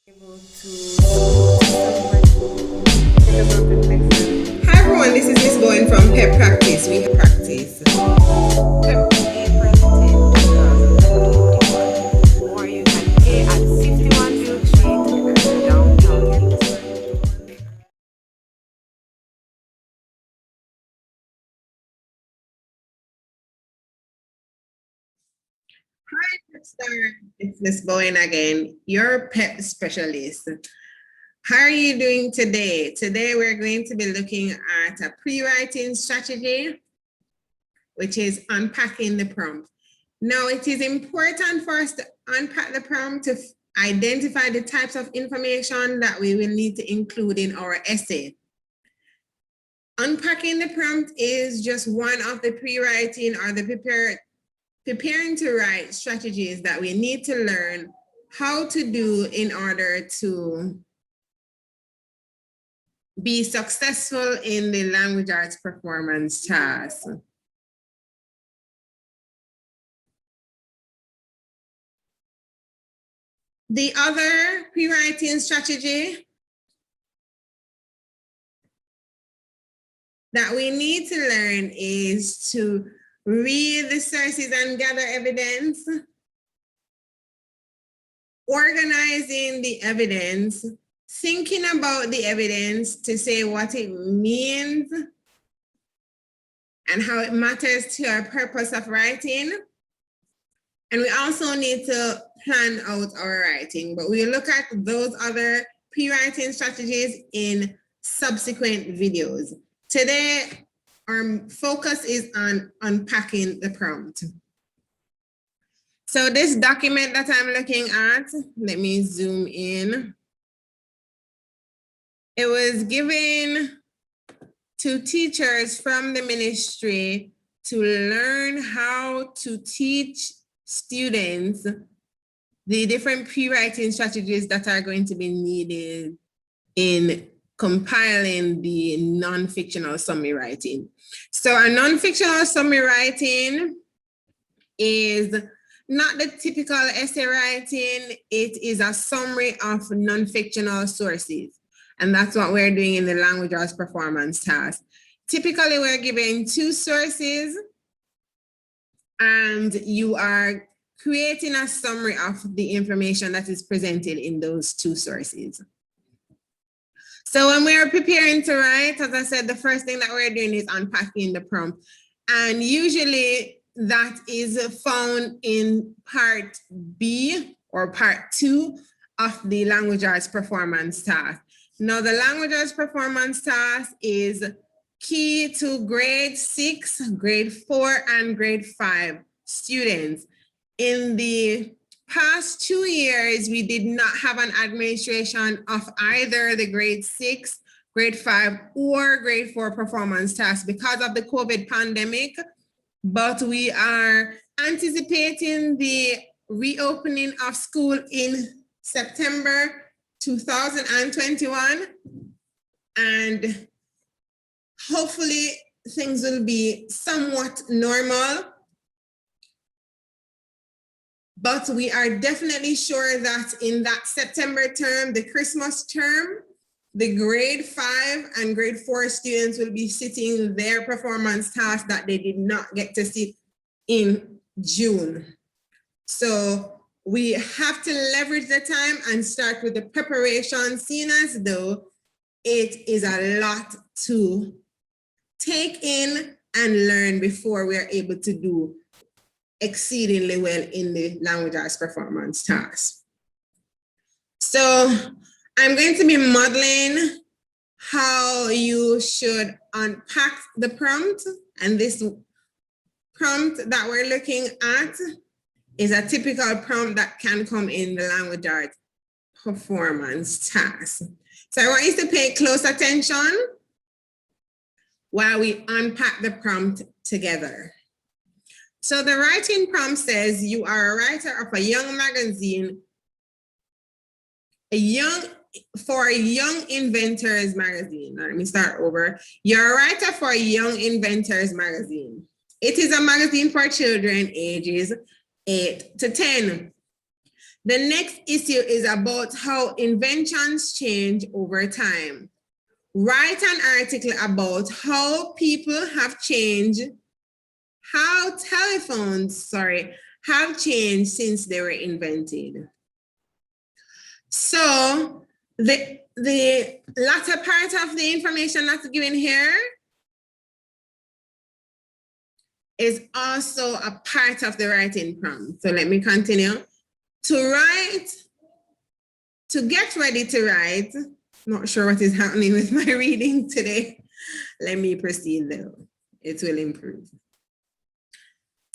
Hi everyone, this is Miss Bowen from Pep Practice. We have practice. Pep or you can pay at 61 Duke Street, downtown Kingston. Hi, Pep Star. It's Miss Bowen again, your pep specialist. How are you doing today? Today we're going to be looking at a pre-writing strategy, which is unpacking the prompt. Now, it is important for us to unpack the prompt to identify the types of information that we will need to include in our essay. Unpacking the prompt is just one of the pre-writing or the preparing to write strategies that we need to learn how to do in order to be successful in the language arts performance task. The other pre-writing strategy that we need to learn is to read the sources and gather evidence, organizing the evidence, thinking about the evidence to say what it means and how it matters to our purpose of writing. And we also need to plan out our writing, but we'll look at those other pre-writing strategies in subsequent videos. Today, our focus is on unpacking the prompt. So this document that I'm looking at, let me zoom in. It was given to teachers from the ministry to learn how to teach students the different pre-writing strategies that are going to be needed in compiling the non-fictional summary writing. So a non-fictional summary writing is not the typical essay writing, it is a summary of non-fictional sources. And that's what we're doing in the language arts performance task. Typically, we're given two sources and you are creating a summary of the information that is presented in those two sources. So when we're preparing to write, as I said, the first thing that we're doing is unpacking the prompt. And usually that is found in part B or part 2 of the language arts performance task. Now the language arts performance task is key to grade 6, grade 4, and grade 5 students. In the past 2 years, we did not have an administration of either the grade 6, grade 5, or grade 4 performance task because of the COVID pandemic, but we are anticipating the reopening of school in September 2021, and hopefully things will be somewhat normal. But we are definitely sure that in that September term, the Christmas term, the grade 5 and grade 4 students will be sitting their performance task that they did not get to sit in June. So we have to leverage the time and start with the preparation, seeing as though it is a lot to take in and learn before we're able to do exceedingly well in the language arts performance task. So I'm going to be modeling how you should unpack the prompt, and this prompt that we're looking at is a typical prompt that can come in the language arts performance task. So I want you to pay close attention while we unpack the prompt together. So the writing prompt says you are a writer of a young magazine, for a young inventors magazine. Let me start over. You're a writer for a young inventors magazine. It is a magazine for children ages 8 to 10. The next issue is about how inventions change over time. Write an article about how people have changed, how telephones, have changed since they were invented. So the latter part of the information that's given here is also a part of the writing prompt. So let me continue. To get ready to write, not sure what is happening with my reading today. Let me proceed though, it will improve.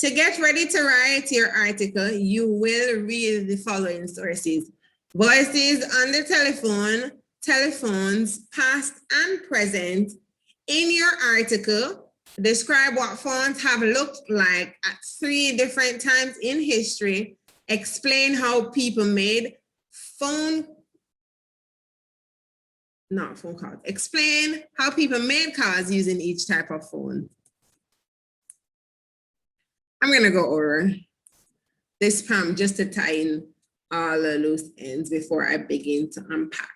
To get ready to write your article, you will read the following sources: voices on the telephone, telephones, past and present. In your article, describe what phones have looked like at 3 different times in history. Explain how people made Explain how people made calls using each type of phone. I'm going to go over this prompt just to tie in all the loose ends before I begin to unpack.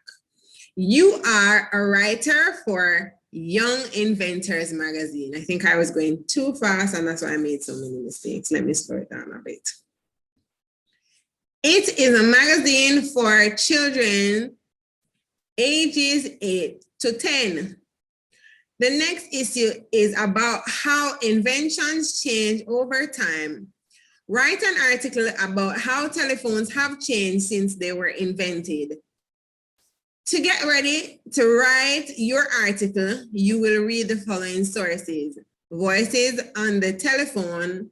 You are a writer for Young Inventors magazine. I think I was going too fast and that's why I made so many mistakes. Let me slow it down a bit. It is a magazine for children ages 8 to 10. The next issue is about how inventions change over time. Write an article about how telephones have changed since they were invented. To get ready to write your article, you will read the following sources: voices on the telephone,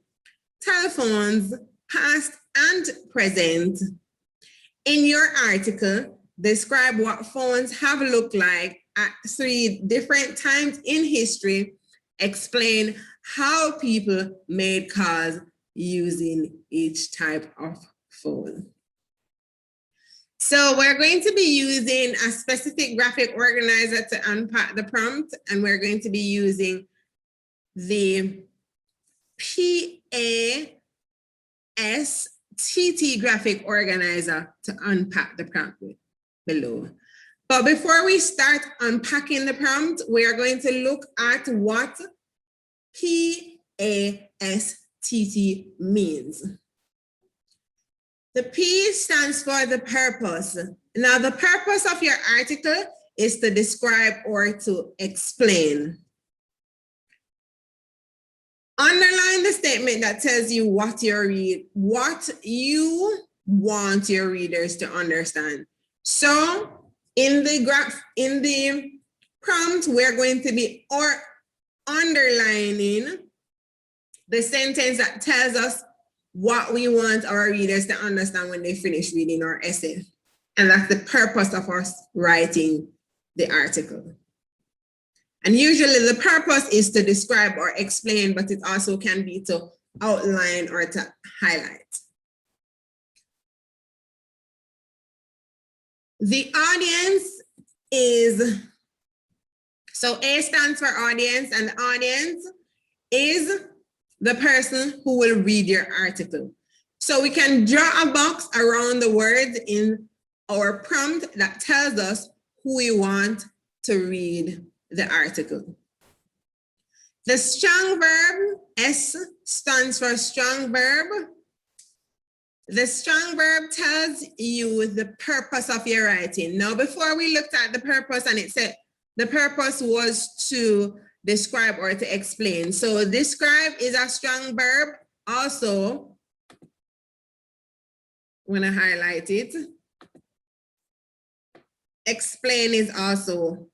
telephones, past and present. In your article, describe what phones have looked like at 3 different times in history. Explain how people made calls using each type of phone. So we're going to be using a specific graphic organizer to unpack the prompt, and we're going to be using the PASTT graphic organizer to unpack the prompt below. But before we start unpacking the prompt, we are going to look at what PASTT means. The P stands for the purpose. Now, the purpose of your article is to describe or to explain. Underline the statement that tells you what you want your readers to understand. So in the prompt, we're going to be underlining the sentence that tells us what we want our readers to understand when they finish reading our essay. And that's the purpose of us writing the article. And usually the purpose is to describe or explain, but it also can be to outline or to highlight. The audience is, so A stands for audience, and the audience is the person who will read your article. So we can draw a box around the words in our prompt that tells us who we want to read the article. The strong verb, S, stands for strong verb. The strong verb tells you the purpose of your writing. Now, before we looked at the purpose, and it said the purpose was to describe or to explain. So describe is a strong verb. Also, when I highlight it, explain is also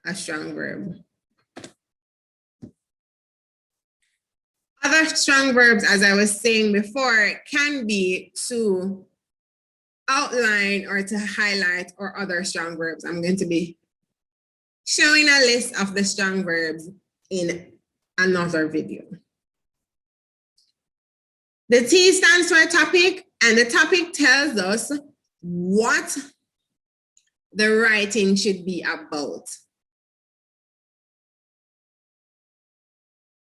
a strong verb. Other strong verbs, as I was saying before, can be to outline or to highlight or other strong verbs. I'm going to be showing a list of the strong verbs in another video. The T stands for topic, and the topic tells us what the writing should be about.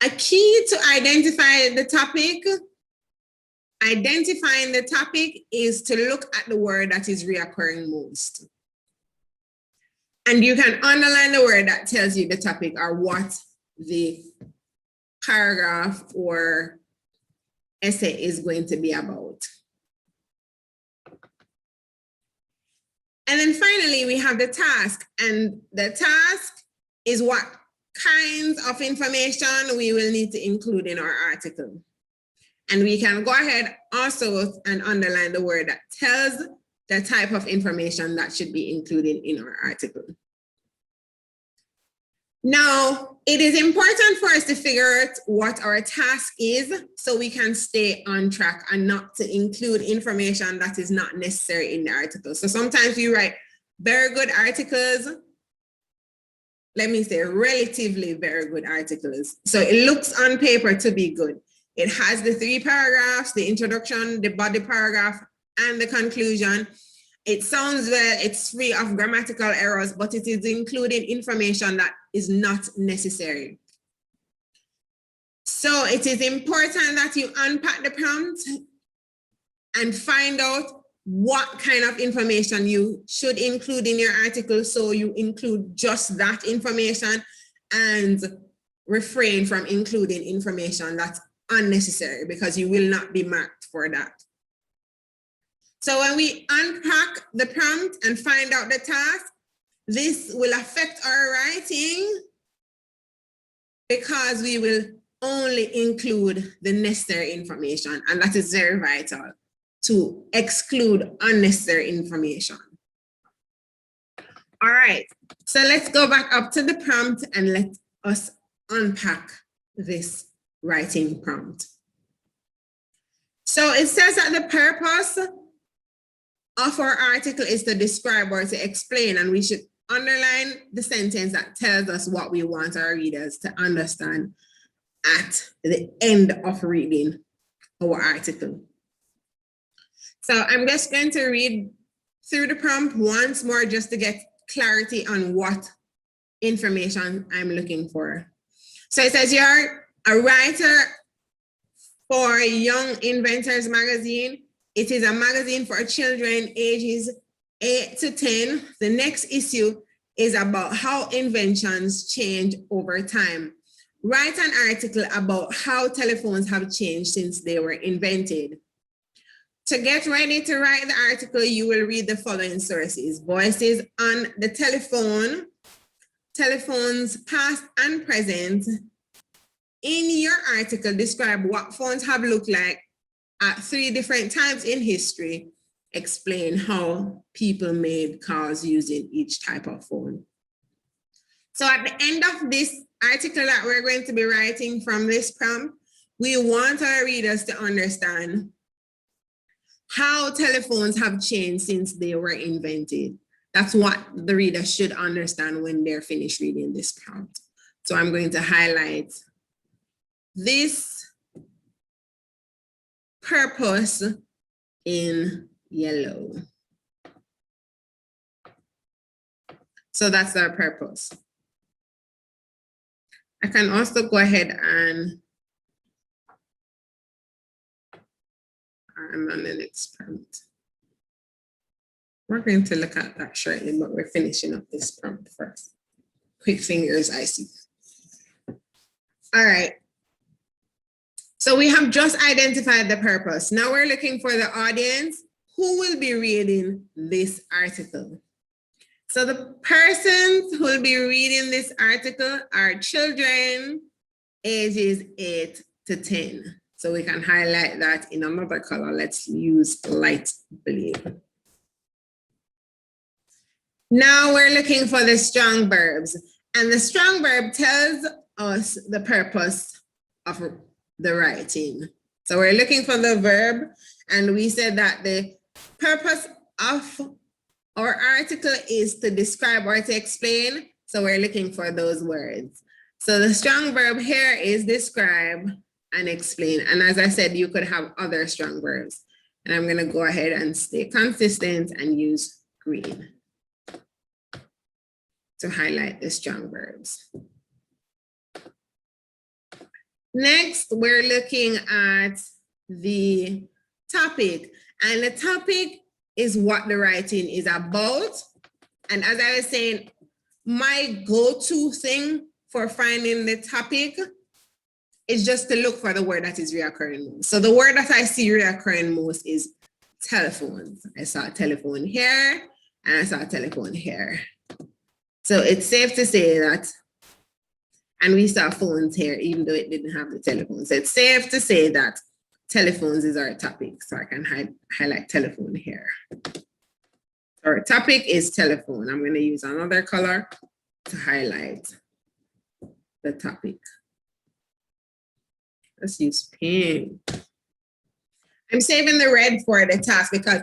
A key to identify the topic Identifying the topic is to look at the word that is reoccurring most. And you can underline the word that tells you the topic or what the paragraph or essay is going to be about. And then finally, we have the task. And the task is what kinds of information we will need to include in our article. And we can go ahead also and underline the word that tells the type of information that should be included in our article. Now, it is important for us to figure out what our task is so we can stay on track and not to include information that is not necessary in the article. So sometimes you write very good articles, let me say relatively very good articles. So it looks on paper to be good. It has the 3 paragraphs, the introduction, the body paragraph, and the conclusion. It sounds well, it's free of grammatical errors, but it is including information that is not necessary. So it is important that you unpack the prompt and find out what kind of information you should include in your article. So you include just that information and refrain from including information that's unnecessary because you will not be marked for that. So when we unpack the prompt and find out the task, this will affect our writing because we will only include the necessary information, and that is very vital to exclude unnecessary information. All right, so let's go back up to the prompt and let us unpack this writing prompt. So it says that the purpose of our article is to describe or to explain, and we should underline the sentence that tells us what we want our readers to understand at the end of reading our article. So I'm just going to read through the prompt once more just to get clarity on what information I'm looking for. So it says you're a writer for Young Inventors magazine. It is a magazine for children ages 8 to 10. The next issue is about how inventions change over time. Write an article about how telephones have changed since they were invented. To get ready to write the article, you will read the following sources: Voices on the Telephone, Telephones Past and Present. In your article, describe what phones have looked like at 3 different times in history. Explain how people made calls using each type of phone. So at the end of this article that we're going to be writing from this prompt, we want our readers to understand how telephones have changed since they were invented. That's what the reader should understand when they're finished reading this prompt. So I'm going to highlight this purpose in yellow. So that's our purpose. I can also go ahead and I'm on the next prompt. We're going to look at that shortly, but we're finishing up this prompt first. Quick fingers, I see. All right. So we have just identified the purpose. Now we're looking for the audience who will be reading this article. So the persons who will be reading this article are children ages 8 to 10. So we can highlight that in another color. Let's use light blue. Now we're looking for the strong verbs. And the strong verb tells us the purpose of the writing. So we're looking for the verb, and we said that the purpose of our article is to describe or to explain. So we're looking for those words. So the strong verb here is describe and explain. And as I said, you could have other strong verbs. And I'm going to go ahead and stay consistent and use green to highlight the strong verbs. Next, we're looking at the topic. And the topic is what the writing is about. And as I was saying, my go-to thing for finding the topic is just to look for the word that is reoccurring most. So the word that I see reoccurring most is telephones. I saw telephone here and I saw telephone here. So it's safe to say that, and we saw phones here, even though it didn't have the telephones. So it's safe to say that telephones is our topic. So I can highlight telephone here. Our topic is telephone. I'm going to use another color to highlight the topic. Let's use pink. I'm saving the red for the task because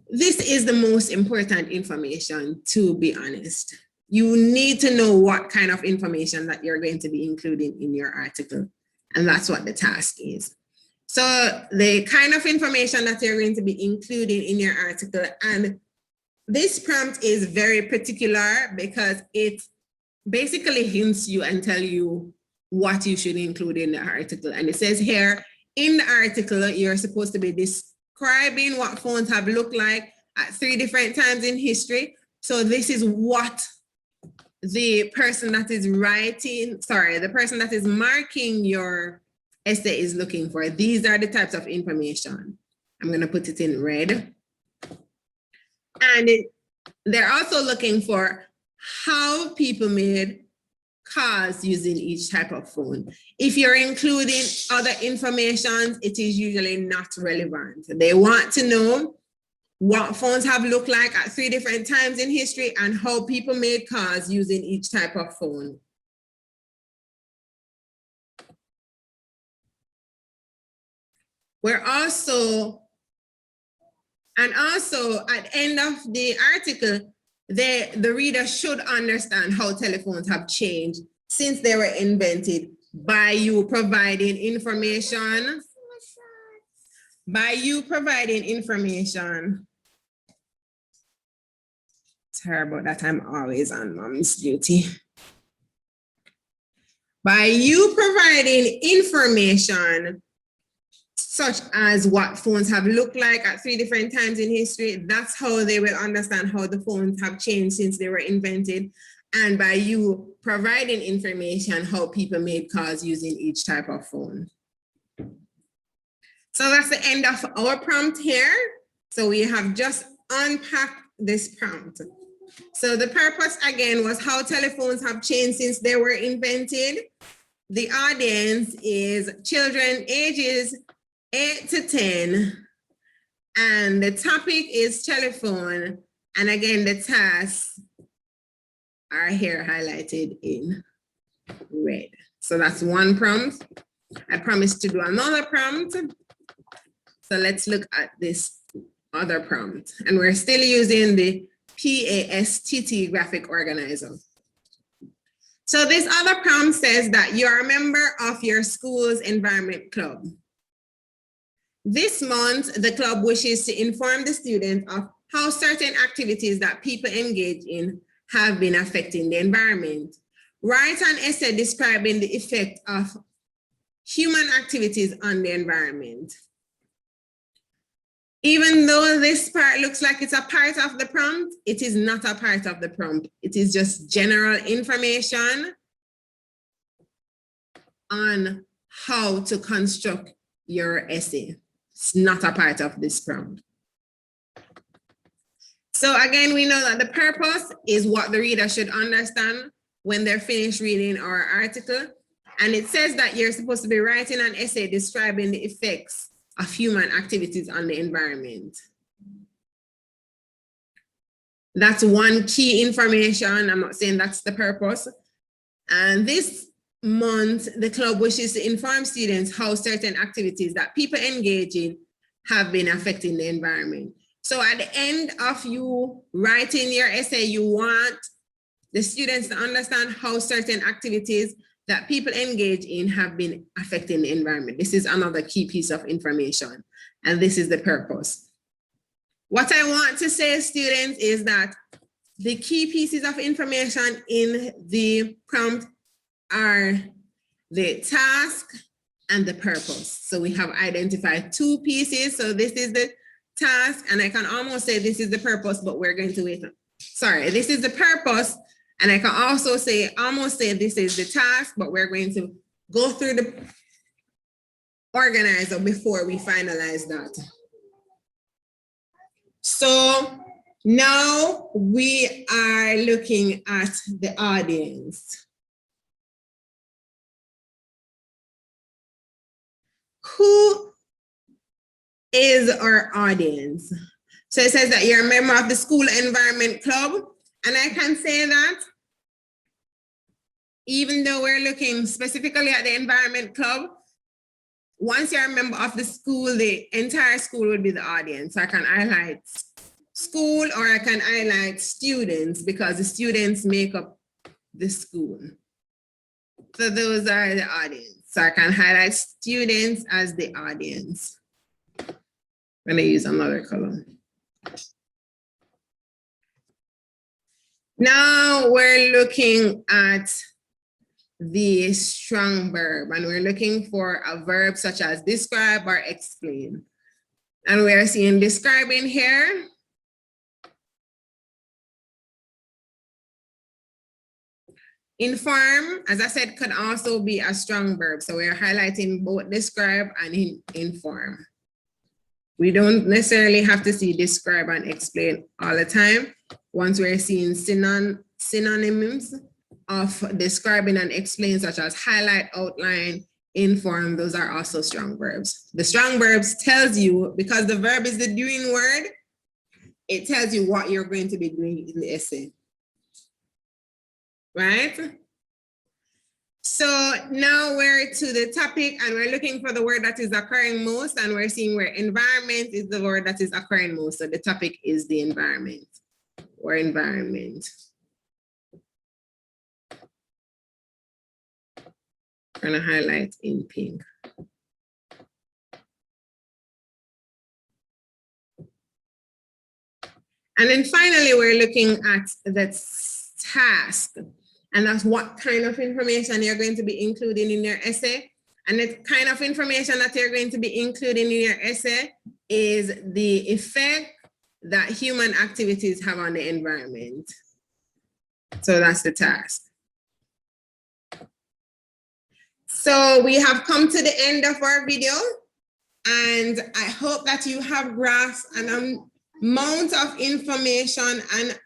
this is the most important information, to be honest. You need to know what kind of information that you're going to be including in your article. And that's what the task is. So the kind of information that you're going to be including in your article, and this prompt is very particular because it basically hints you and tell you what you should include in the article. And it says here, in the article, you're supposed to be describing what phones have looked like at 3 different times in history. So this is what the person that is writing, the person that is marking your essay is looking for. These are the types of information. I'm going to put it in red. And they're also looking for how people made calls using each type of phone. If you're including other information, it is usually not relevant. They want to know what phones have looked like at 3 different times in history and how people made calls using each type of phone. We're also, and also at the end of the article, the reader should understand how telephones have changed since they were invented by you providing information. Sorry about that, I'm always on mom's duty. By you providing information such as what phones have looked like at 3 different times in history, that's how they will understand how the phones have changed since they were invented. And by you providing information how people made calls using each type of phone. So that's the end of our prompt here. So we have just unpacked this prompt. So the purpose again was how telephones have changed since they were invented. The audience is children ages 8 to 10, and the topic is telephone. And again, the tasks are here highlighted in red. So that's one prompt. I promised to do another prompt. So let's look at this other prompt. And we're still using the PASTT graphic organizer. So this other prompt says that you're a member of your school's environment club. This month, the club wishes to inform the students of how certain activities that people engage in have been affecting the environment. Write an essay describing the effect of human activities on the environment. Even though this part looks like it's a part of the prompt, it is not a part of the prompt. It is just general information on how to construct your essay. It's not a part of this prompt. So again, we know that the purpose is what the reader should understand when they're finished reading our article. And it says that you're supposed to be writing an essay describing the effects of human activities on the environment. That's one key information. I'm not saying that's the purpose. And this month, the club wishes to inform students how certain activities that people engage in have been affecting the environment. So at the end of you writing your essay, you want the students to understand how certain activities that people engage in have been affecting the environment. This is another key piece of information, and this is the purpose. What I want to say, students, is that the key pieces of information in the prompt are the task, and the purpose. So we have identified two pieces. So this is the task, and I can almost say this is the purpose, but we're going to wait. Sorry, this is the purpose, and I can also say, almost say this is the task, but we're going to go through the organizer before we finalize that. So now we are looking at the audience. Who is our audience? So it says that you're a member of the school environment club. And I can say that even though we're looking specifically at the environment club, once you're a member of the school, the entire school would be the audience. So I can highlight school, or I can highlight students, because the students make up the school. So those are the audience. So I can highlight students as the audience. I'm going to use another color. Now we're looking at the strong verb, and we're looking for a verb such as describe or explain. And we are seeing describing here. Inform, as I said, could also be a strong verb. So we're highlighting both describe and inform. We don't necessarily have to see describe and explain all the time. Once we're seeing synonyms of describing and explain, such as highlight, outline, inform, those are also strong verbs. The strong verbs tells you, because the verb is the doing word, it tells you what you're going to be doing in the essay. Right? So now we're to the topic, and we're looking for the word that is occurring most, and we're seeing where environment is the word that is occurring most. So the topic is the environment, or environment. I'm gonna highlight in pink. And then finally, we're looking at the task. And that's what kind of information you're going to be including in your essay. And the kind of information that you're going to be including in your essay is the effect that human activities have on the environment. So that's the task. So we have come to the end of our video, and I hope that you have grasped an amount of information, and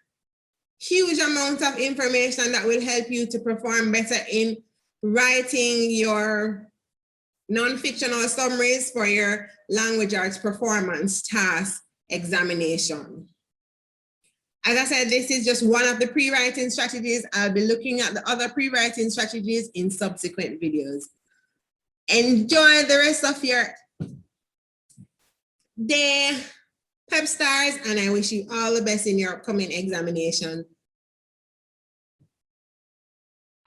huge amount of information that will help you to perform better in writing your non-fictional summaries for your language arts performance task examination. As I said, this is just one of the pre-writing strategies. I'll be looking at the other pre-writing strategies in subsequent videos. Enjoy the rest of your day, Pep Stars, and I wish you all the best in your upcoming examination.